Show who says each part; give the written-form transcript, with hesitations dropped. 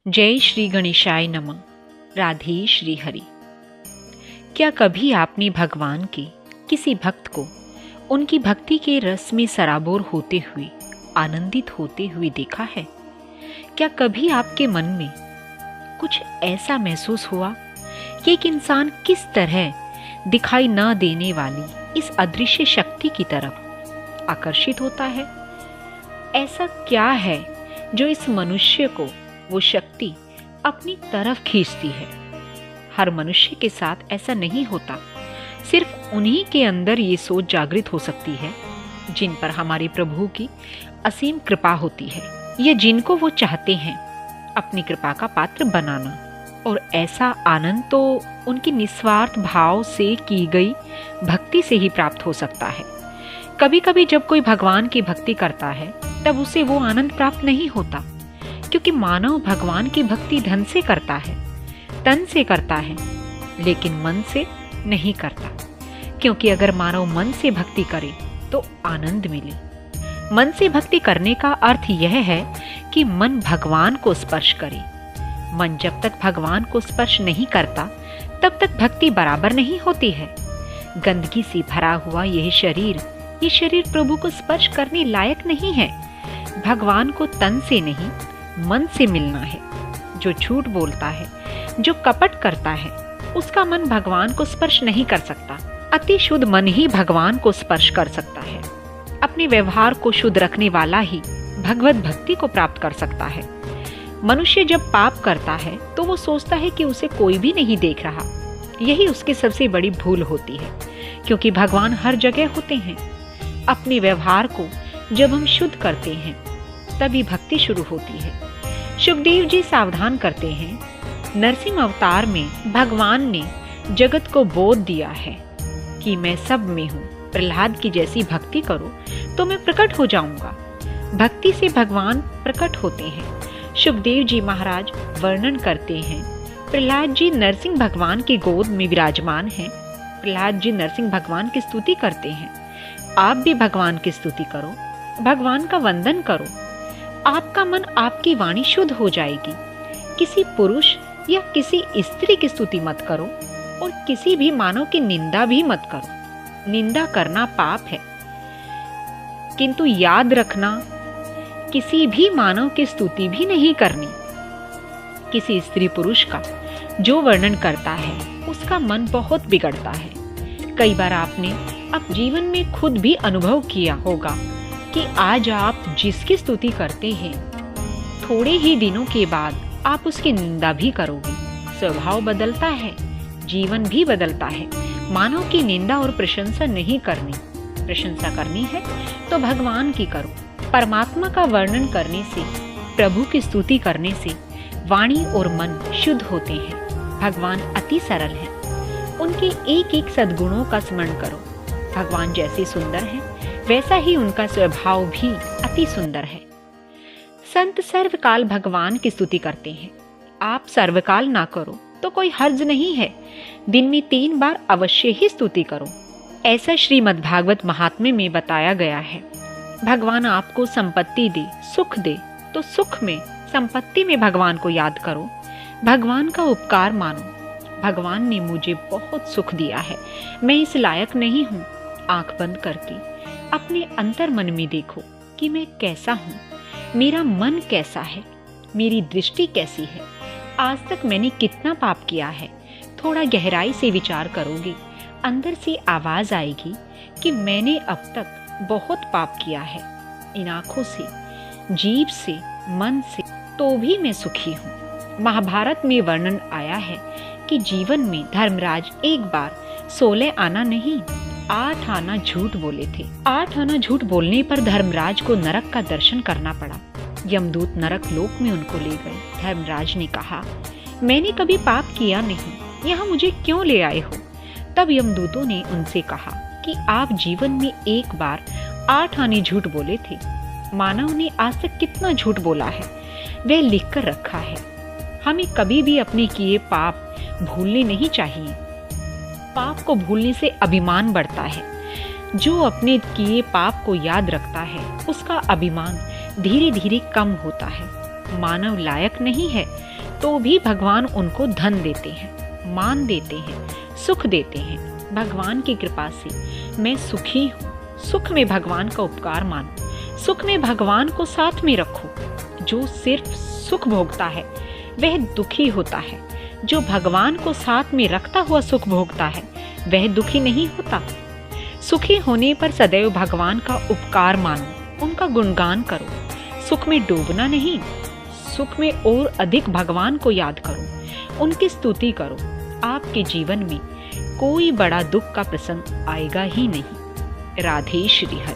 Speaker 1: जय श्री गणेशाय नमः। राधे श्री हरि। क्या कभी आपने भगवान के किसी भक्त को उनकी भक्ति के रस में सराबोर होते हुए, आनंदित होते हुए देखा है? क्या कभी आपके मन में कुछ ऐसा महसूस हुआ कि एक इंसान किस तरह दिखाई न देने वाली इस अदृश्य शक्ति की तरफ आकर्षित होता है? ऐसा क्या है जो इस मनुष्य को वो शक्ति अपनी तरफ खींचती है? हर मनुष्य के साथ ऐसा नहीं होता। सिर्फ उन्हीं के अंदर ये सोच जागृत हो सकती है जिन पर हमारे प्रभु की असीम कृपा होती है, या जिनको वो चाहते हैं अपनी कृपा का पात्र बनाना। और ऐसा आनंद तो उनकी निस्वार्थ भाव से की गई भक्ति से ही प्राप्त हो सकता है। कभी कभी जब कोई भगवान की भक्ति करता है तब उसे वो आनंद प्राप्त नहीं होता, क्योंकि मानव भगवान की भक्ति धन से करता है, तन से करता है, लेकिन मन से नहीं करता। क्योंकि अगर मानव मन से भक्ति करे तो आनंद मिले। मन से भक्ति करने का अर्थ यह है कि मन भगवान को स्पर्श करे। मन जब तक भगवान को स्पर्श नहीं करता तब तक भक्ति बराबर नहीं होती है। गंदगी से भरा हुआ ये शरीर प्रभु को स्पर्श करने लायक नहीं है। भगवान को तन से नहीं, मन से मिलना है। जो झूठ बोलता है, जो कपट करता है, उसका मन भगवान को स्पर्श नहीं कर सकता। अति शुद्ध मन ही भगवान को स्पर्श कर सकता है। अपने व्यवहार को शुद्ध रखने वाला ही भगवत भक्ति को प्राप्त कर सकता है। मनुष्य जब पाप करता है तो वो सोचता है कि उसे कोई भी नहीं देख रहा। यही उसकी सबसे बड़ी भूल होती है, क्योंकि भगवान हर जगह होते हैं। अपने व्यवहार को जब हम शुद्ध करते हैं तभी भक्ति शुरू होती है। सुखदेव जी सावधान करते हैं, नरसिंह अवतार में भगवान ने जगत को बोध दिया है कि मैं सब में हूँ। प्रहलाद की जैसी भक्ति करो तो मैं प्रकट हो जाऊंगा। भक्ति से भगवान प्रकट होते हैं। सुखदेव जी महाराज वर्णन करते हैं, प्रहलाद जी नरसिंह भगवान की गोद में विराजमान हैं। प्रहलाद जी नरसिंह भगवान की स्तुति करते हैं। आप भी भगवान की स्तुति करो, भगवान का वंदन करो। आपका मन, आपकी वाणी शुद्ध हो जाएगी। किसी पुरुष या किसी स्त्री की स्तुति मत करो और किसी भी मानव की निंदा भी मत करो। निंदा करना पाप है, किंतु याद रखना, किसी भी मानव की स्तुति भी नहीं करनी। किसी स्त्री पुरुष का जो वर्णन करता है उसका मन बहुत बिगड़ता है। कई बार आपने अब जीवन में खुद भी अनुभव किया होगा कि आज आप जिसकी स्तुति करते हैं, थोड़े ही दिनों के बाद आप उसकी निंदा भी करोगे। स्वभाव बदलता है, जीवन भी बदलता है। मानव की निंदा और प्रशंसा नहीं करनी। प्रशंसा करनी है तो भगवान की करो। परमात्मा का वर्णन करने से, प्रभु की स्तुति करने से वाणी और मन शुद्ध होते हैं। भगवान अति सरल हैं। उनके एक एक सद्गुणों का स्मरण करो। भगवान जैसे सुंदर हैं वैसा ही उनका स्वभाव भी अति सुंदर है। संत सर्वकाल भगवान की स्तुति करते हैं। आप सर्वकाल ना करो तो कोई हर्ज नहीं है। दिन में 3 बार अवश्य ही स्तुति करो। ऐसा श्रीमद् भागवत महात्म्य में बताया गया है। भगवान आपको संपत्ति दे, सुख दे तो सुख में, संपत्ति में भगवान को याद करो। भगवान का उपकार मानो। भगवान ने मुझे बहुत सुख दिया है, मैं इस लायक नहीं हूँ। आंख बंद करके अपने अंतर मन में देखो कि मैं कैसा हूँ, मेरा मन कैसा है, मेरी दृष्टि कैसी है, आज तक मैंने कितना पाप किया है। थोड़ा गहराई से विचार करोगे, अंदर से आवाज आएगी कि मैंने अब तक बहुत पाप किया है। इन आंखों से, जीभ से, मन से तो भी मैं सुखी हूँ। महाभारत में वर्णन आया है कि जीवन में धर्मराज एक बार 16 आना नहीं, 8 आना झूठ बोले थे। 8 आना झूठ बोलने पर धर्मराज को नरक का दर्शन करना पड़ा। यमदूत नरक लोक में उनको ले गए। धर्मराज ने कहा, मैंने कभी पाप किया नहीं, यहाँ मुझे क्यों ले आए हो? तब यमदूतों ने उनसे कहा कि आप जीवन में एक बार 8 आने झूठ बोले थे। मानव ने आज तक कितना झूठ बोला है वह लिख कर रखा है। हमें कभी भी अपने किए पाप भूलने नहीं चाहिए। पाप को भूलने से अभिमान बढ़ता है। जो अपने किए पाप को याद रखता है उसका अभिमान धीरे धीरे कम होता है। मानव लायक नहीं है तो भी भगवान उनको धन देते हैं, मान देते हैं, सुख देते हैं। भगवान की कृपा से मैं सुखी हूँ। सुख में भगवान का उपकार मानो, सुख में भगवान को साथ में रखो। जो सिर्फ सुख भोगता है वह दुखी होता है, जो भगवान को साथ में रखता हुआ सुख भोगता है वह दुखी नहीं होता। सुखी होने पर सदैव भगवान का उपकार मानो, उनका गुणगान करो। सुख में डूबना नहीं, सुख में और अधिक भगवान को याद करो, उनकी स्तुति करो। आपके जीवन में कोई बड़ा दुख का प्रसंग आएगा ही नहीं। राधे श्री हरि।